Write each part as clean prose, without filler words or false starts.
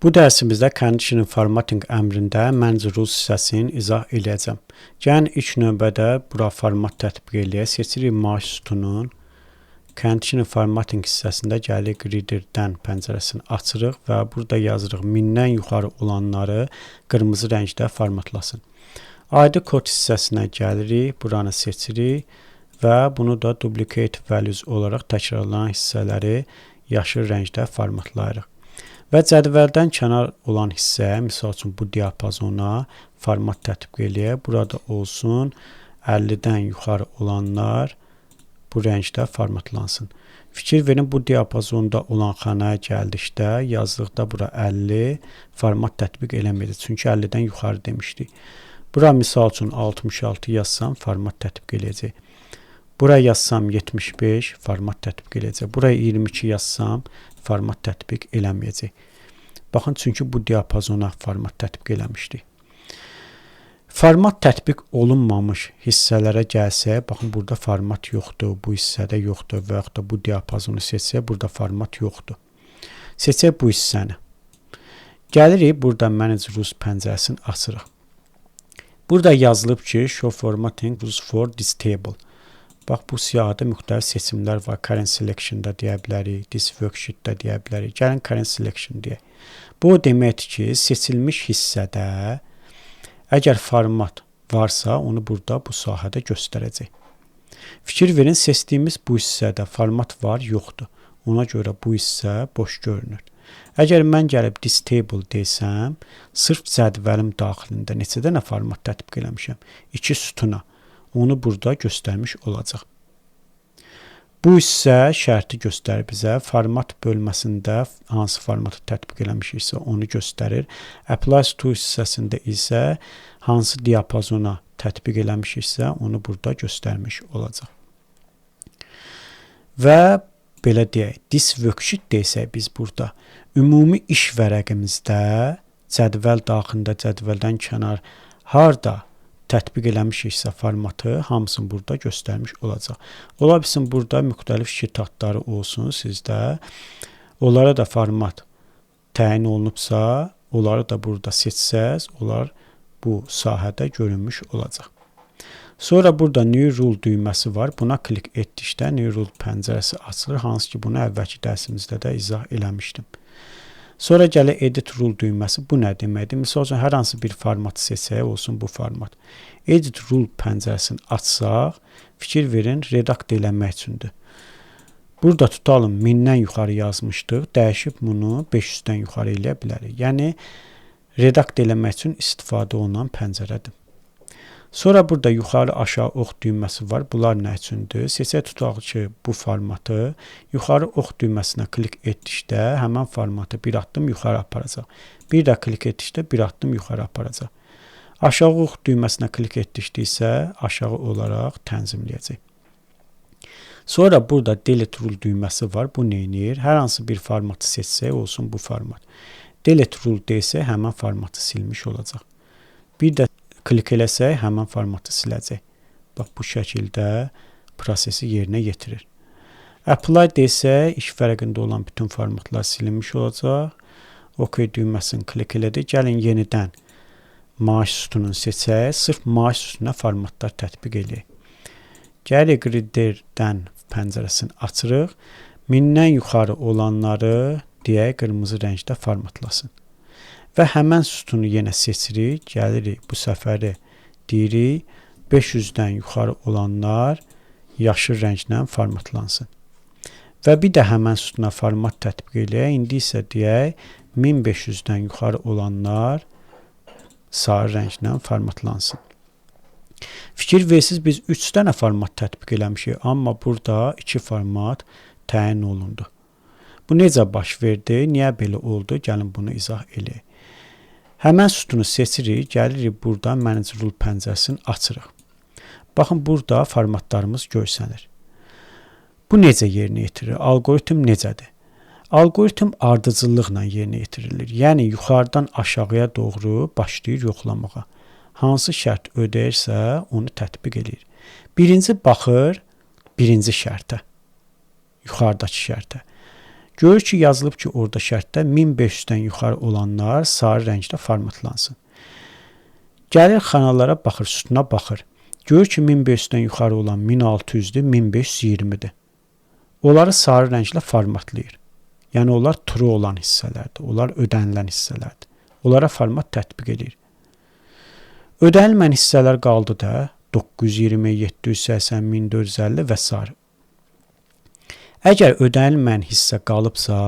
Bu dərsimizdə conditional formatting əmrində manage rules hissəsini izah edəcəm. Gəlin ilk növbədə bura format tətbiq eləyək. Seçirik maaş sütunun. Conditional formatting hissəsində gəlirik readerdən pəncərəsini açırıq və burada yazırıq 1000-dən yuxarı olanları qırmızı rəngdə formatlasın. ID kod hissəsinə gəlirik, buranı seçirik və bunu da duplicate values olaraq təkrarlanan hissələri yaşıl rəngdə formatlayırıq. Və cədvəldən kənar olan hissəyə, misal üçün bu diapazona format tətbiq eləyək. Burada olsun 50-dən yuxarı olanlar bu rəngdə formatlansın. Fikir verin, bu diapazonda olan xanaya gəldikdə, yazdıqda bura 50 format tətbiq eləməyəcək. Çünki 50-dən yuxarı demişdik. Bura misal üçün 66 yazsam format tətbiq eləyəcək. Bura yazsam 75 format tətbiq eləyəcək. Buraya 22 yazsam format tətbiq eləməyəcək. Baxın, çünki bu diapazona format tətbiq eləmişdik. Format tətbiq olunmamış hissələrə gəlsək, baxın, burada format yoxdur, bu hissədə yoxdur və yaxud da bu diapazonu seçsək, burada format yoxdur. Seçək bu hissəni. Gəlirik, burada Manage Rules pəncərəsini açırıq. Burada yazılıb ki, Show Formatting Rules for this table. Bax, bu siyahıda müxtəlif seçimlər var. Current Selection-da deyə bilərik, This Worksheet-də deyə bilərik. Gəlin Current Selection deyək. Bu deməkdir ki, seçilmiş hissədə əgər format varsa, onu burada bu sahədə göstərəcək. Fikir verin, seçdiyimiz bu hissədə format var, yoxdur. Ona görə bu hissə boş görünür. Əgər mən gəlib This Table desəm, sırf cədvəlim daxilində neçə dənə format tətbiq eləmişəm? 2 sütuna. Onu burada göstərmiş olacaq. Bu hissə şərti göstərir bizə. Format bölməsində hansı formatı tətbiq eləmişiksə onu göstərir. Applies to hissəsində isə hansı diapazona tətbiq eləmişiksə onu burada göstərmiş olacaq. Və belə deyək, This Worksheet desək biz burada ümumi iş vərəqimizdə cədvəl daxilində, cədvəldən kənar harda tətbiq eləmişiksə formatı hamısını burada göstərmiş olacaq. Ola bilsin burada müxtəlif şit adları olsun sizdə. Onlara da format təyin olunubsa, onları da burada seçsəz, onlar bu sahədə görünmüş olacaq. Sonra burada New Rule düyməsi var. Buna klik etdikdə New Rule pəncərəsi açılır. Hansı ki, bunu əvvəlki dərsimizdə də izah eləmişdim. Sonra gəlir Edit Rule düyməsi. Bu nə deməkdir? Misal üçün, hər hansı bir formatı seçsək, olsun bu format. Edit Rule pəncərəsini açsaq, fikir verin, redakt eləmək üçündür. Burada tutalım 1000-dən yuxarı yazmışdıq. Dəyişib bunu 500-dən yuxarı eləyə bilərik. Yəni, redakt eləmək üçün istifadə olunan pəncərədir. Sonra burada yuxarı aşağı ox düyməsi var. Bunlar nə üçündür? Seçək tutaq ki, bu formatı yuxarı ox düyməsinə klik etdikdə həmən formatı bir addım yuxarı aparacaq. Bir də klik etdikdə bir addım yuxarı aparacaq. Aşağı ox düyməsinə klik etdikdə isə aşağı olaraq tənzimləyəcək. Sonra burada Delete Rule düyməsi var. Bu neynir? Hər hansı bir formatı seçsək, olsun bu format. Delete Rule desək, həmən formatı silmiş olacaq. Bir də klik eləsək, həmən formatı siləcək. Bax, bu şəkildə prosesi yerinə yetirir. Apply desək, iş vərəqində olan bütün formatlar silinmiş olacaq. OK düyməsini klik elədik. Gəlin yenidən maaş sütununu seçək. Sırf maaş sütununa formatlar tətbiq eləyək. Gəlirik Readerdən pəncərəsini açırıq. 1000-dən yuxarı olanları deyək, qırmızı rəngdə formatlasın. Və həmən sütunu yenə seçirik, gəlirik bu səfəri deyirik, 500-dən yuxarı olanlar yaşıl rənglə formatlansın. Və bir də həmən sütuna format tətbiq eləyək, indi isə deyək, 1500-dən yuxarı olanlar sarı rənglə formatlansın. Fikir versiniz, biz 3 dənə format tətbiq eləmişik, amma burada 2 format təyin olundu. Bu necə baş verdi, niyə belə oldu, gəlin bunu izah eləyək. Həmən sütunu seçirik, gəlirik burada Manage Rule pəncərəsini açırıq. Baxın, burada formatlarımız görsənir. Bu necə yerinə yetirir? Algoritm necədir? Algoritm ardıcıllıqla yerinə yetirilir. Yəni, yuxarıdan aşağıya doğru başlayır yoxlamağa. Hansı şərt ödəyirsə, onu tətbiq edir. Birinci baxır, birinci şərtə, yuxarıdakı şərtə. Görür ki, yazılıb ki, orada şərtdə 1500-dən yuxarı olanlar sarı rənglə formatlansın. Gəlir xanalara baxır, sütuna baxır. Görür ki, 1500-dən yuxarı olan 1600-dür, 1520-dir. Onları sarı rənglə formatlayır. Yəni, onlar true olan hissələrdir. Onlar ödənilən hissələrdir. Onlara format tətbiq edir. Ödənilməyən hissələr qaldı da 920, 780, 1450 və s. Əgər ödənilməyən hissə qalıbsa,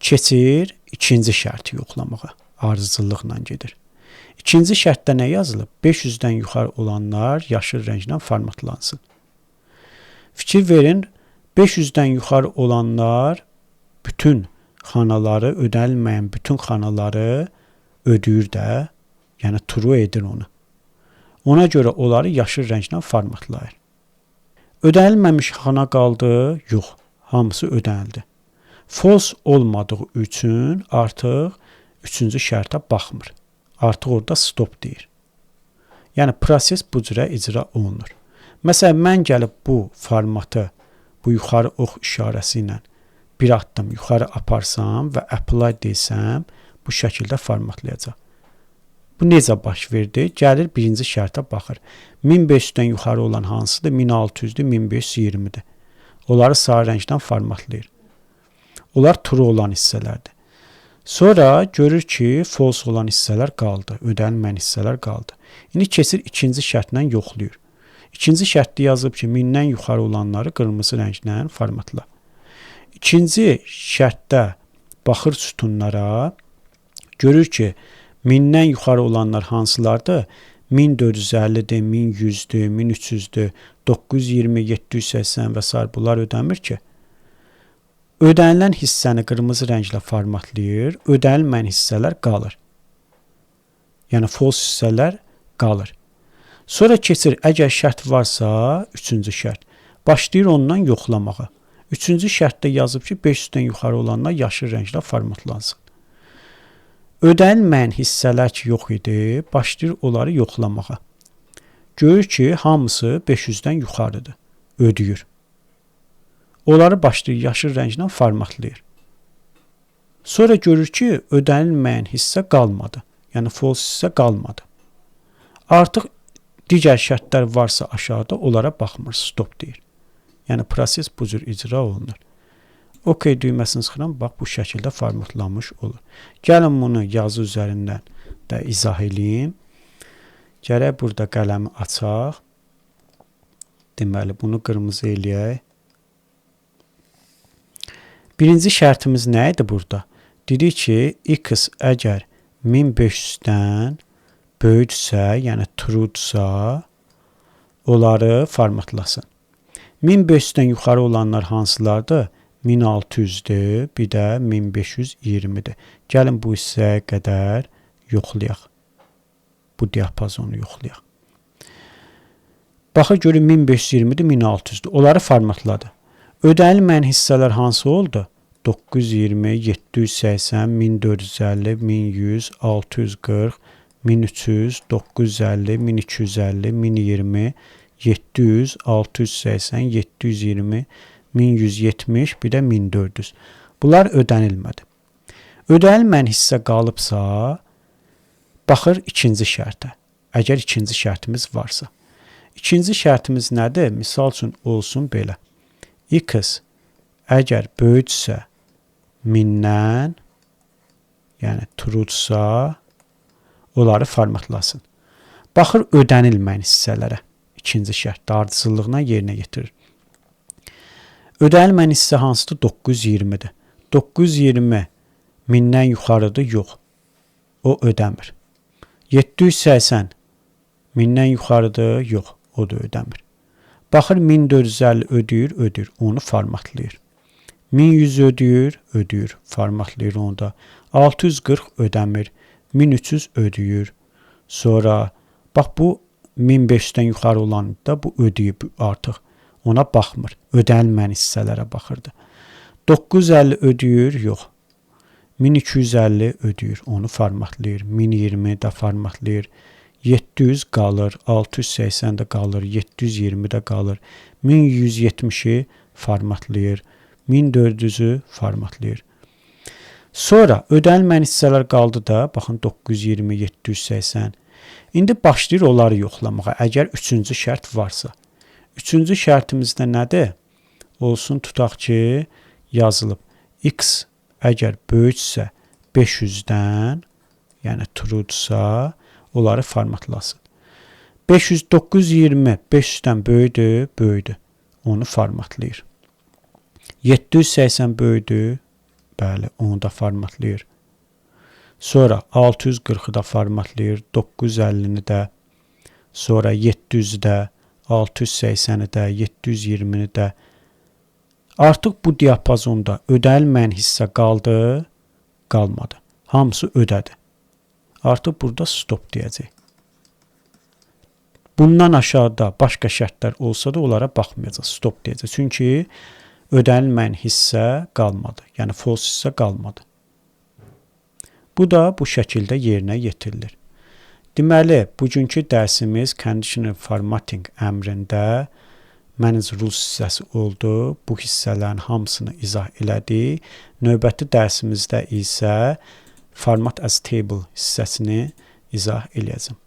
keçir ikinci şərti yoxlamağa. Ardıcıllıqla gedir. İkinci şərtdə nə yazılıb? 500-dən yuxarı olanlar yaşıl rənglə formatlansın. Fikir verin, 500-dən yuxarı olanlar bütün xanaları, ödənilməyən bütün xanaları ödəyir də, yəni true edir onu. Ona görə onları yaşıl rənglə formatlayır. Ödənilməmiş xana qaldı? Yox, hamısı ödənildi. False olmadığı üçün artıq üçüncü şərtə baxmır. Artıq orada stop deyir. Yəni, proses bu cürə icra olunur. Məsələn, mən gəlib bu formatı, bu yuxarı ox işarəsi ilə bir addım yuxarı aparsam və apply desəm, bu şəkildə formatlayacaq. Bu necə baş verdi? Gəlir birinci şərtə baxır. 1500-dən yuxarı olan hansıdır? 1600-dür, 1520-dir. Onları sarı rəngdən formatlayır. Onlar true olan hissələrdir. Sonra görür ki, false olan hissələr qaldı, ödənilməyən hissələr qaldı. İndi keçir ikinci şərtlə yoxlayır. İkinci şərtdə yazıb ki, 1000-dən yuxarı olanları qırmızı rənglə formatla. İkinci şərtdə baxır sütunlara, görür ki, 1000-dən yuxarı olanlar hansılardır? 1450-dir, 1100-dür, 1300-dür, 920, 780 və s. bunlar ödənmir ki. Ödənilən hissəni qırmızı rənglə formatlayır, ödənilməyən hissələr qalır. Yəni, false hissələr qalır. Sonra keçir, əgər şərt varsa, üçüncü şərt, başlayır ondan yoxlamağa. Üçüncü şərtdə yazıb ki, 500-dən yuxarı olanlar yaşıl rənglə formatlansın. Ödənilməyən hissələr ki, yox idi, başlayır onları yoxlamağa. Görür ki, hamısı 500-dən yuxarıdır, ödəyir. Onları başlayır yaşıl rənglə formatlayır. Sonra görür ki, ödənilməyən hissə qalmadı. Yəni, false hissə qalmadı. Artıq digər şərtlər varsa aşağıda, onlara baxmır, stop deyir. Yəni, proses bu cür icra olunur. OK düyməsini sıxıram, bax, bu şəkildə formatlanmış olur. Gəlin bunu yazı üzərindən də izah edeyim. Gərək burada qələmi açaq. Deməli, bunu qırmızı eləyək. Birinci şərtimiz nə idi burada? Dedik ki, x əgər 1500-dən böyüksə, yəni true'dsa, onları formatlasın. 1500-dən yuxarı olanlar hansılardır? 1600-dür, bir də 1520-dir. Gəlin bu hissəyə qədər yoxlayaq. Bu diapazonu yoxlayaq. Baxı görün 1520-dir, 1600-dür. Onları formatladı. Ödənilməyən hissələr hansı oldu? 920, 780, 1450, 1100, 640, 1300, 950, 1250, 1020, 700, 680, 720, 1170, bir də 1400. Bunlar ödənilmədi. Ödənilməyən hissə qalıbsa, baxır ikinci şərtə. Əgər ikinci şərtimiz varsa. İkinci şərtimiz nədir? Misal üçün olsun belə. X əgər böyüksə 1000-dən, yəni true'dsa, onları formatlasın. Baxır ödənilməyən hissələrə. İkinci şərtdə ardıcıllığına yerinə yetirir. Ödənilməyən hissə hansıdır? 920-dir. 920 1000-dən yuxarıdır? Yox. O ödəmir. 780 1000-dən yuxarıdır? Yox. O da ödəmir. Baxır 1450 ödəyir, onu formatlayır. 1100 ödəyir, formatlayır onu da. 640 ödəmir, 1300 ödəyir. Sonra, bax bu 1500-dən yuxarı olan da bu ödəyib artıq. Ona baxmır, ödənilməyən hissələrə baxırdı. 950 ödəyir, yox. 1250 ödəyir, onu formatlayır. 1020 də formatlayır. 700 qalır, 680 də qalır, 720 də qalır, 1170-i formatlayır, 1400-ü formatlayır. Sonra ödənilməyən hissələr qaldı da, baxın 920, 780. İndi başlayır onları yoxlamağa. Əgər 3-cü şərt varsa. 3-cü şərtimizdə nədir? Olsun tutaq ki, yazılıb. X əgər böyüksə 500-dən, yəni true'dursa, onları formatlasın. 500, 920, 500-dən böyüdür, böyüdür. Onu formatlayır. 780 böyüdür, bəli, onu da formatlayır. Sonra 640-ı da formatlayır, 950-ni də, sonra 700-ü də, 680-i də, 720-ni də. Artıq bu diapazonda ödənilməyən hissə qaldı, qalmadı. Hamısı ödədi. Artıq burada stop deyəcək. Bundan aşağıda başqa şərtlər olsa da onlara baxmayacaq, stop deyəcək. Çünki ödənilməyən hissə qalmadı. Yəni false hissə qalmadı. Bu da bu şəkildə yerinə yetirilir. Deməli, bugünkü dərsimiz Conditional Formatting əmrində Manage Rules hissəsi oldu. Bu hissələrin hamısını izah elədik. Növbəti dərsimizdə isə Format as Table hissəsini izah eləyəcəm.